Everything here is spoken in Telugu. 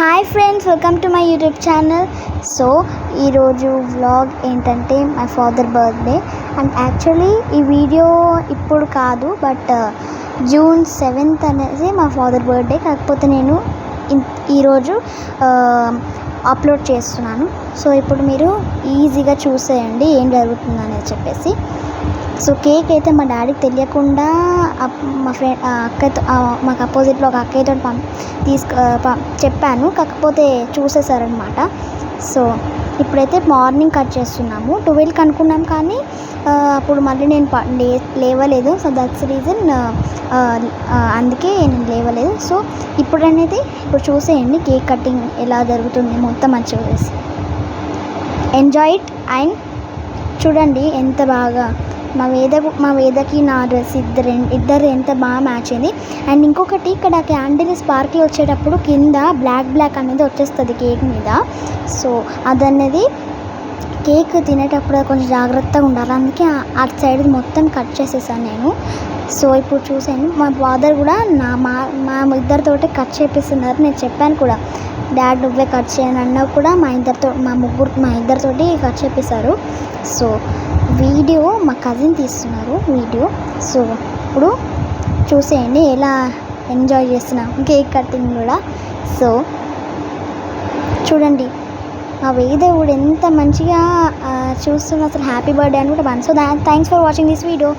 Hi friends, welcome to my YouTube channel. So ఈరోజు వ్లాగ్ ఏంటంటే my father birthday. And actually ఈ వీడియో ఇప్పుడు కాదు, బట్ జూన్ 7th అనేది మా ఫాదర్ బర్త్డే. కాకపోతే నేను ఈరోజు అప్లోడ్ చేస్తున్నాను. సో ఇప్పుడు మీరు ఈజీగా చూసేయండి ఏం జరుగుతుందనేది చెప్పేసి. సో కేక్ అయితే మా డాడీకి తెలియకుండా మా ఫ్రెండ్ అక్కతో, మాకు అపోజిట్లో ఒక అక్కయ్యతో చెప్పాను. కాకపోతే చూసేసారనమాట. సో ఇప్పుడైతే మార్నింగ్ కట్ చేస్తున్నాము. 12కి అనుకున్నాం, కానీ అప్పుడు మళ్ళీ నేను లేవలేదు. సో దట్స్ రీజన్, అందుకే నేను లేవలేదు. సో ఇప్పుడు చూసేయండి కేక్ కటింగ్ ఎలా జరుగుతుంది మొత్తం అని చూసేసి ఎంజాయ్ ఇట్. అండ్ చూడండి ఎంత బాగా మా వేదకి నా డ్రెస్ ఇద్దరు ఎంత బాగా మ్యాచ్ అయింది. అండ్ ఇంకొకటి, ఇక్కడ క్యాండిల్ స్పార్క్లు వచ్చేటప్పుడు కింద బ్లాక్ అనేది వచ్చేస్తుంది కేక్ మీద. సో అదనేది కేక్ తినేటప్పుడు కొంచెం జాగ్రత్తగా ఉండాలి. అందుకే అటు సైడ్ మొత్తం కట్ చేసేసాను నేను. సో ఇప్పుడు చూసాను, మా ఫాదర్ కూడా మా ఇద్దరితోటి కట్ చేపిస్తున్నారు. నేను చెప్పాను కూడా, డాడ్ నువ్వే కట్ చేయను అన్నా కూడా మా ఇద్దరితోటి కట్ చేపిస్తారు. సో వీడియో మా కజిన్ తీస్తున్నారు వీడియో. సో ఇప్పుడు చూసేయండి ఎలా ఎంజాయ్ చేస్తున్నాం కేక్ కటింగ్ కూడా. సో చూడండి మా వేద కూడా ఎంత మంచిగా చూస్తున్నా, అసలు హ్యాపీ బర్త్డే అని కూడా. So thanks for watching this video.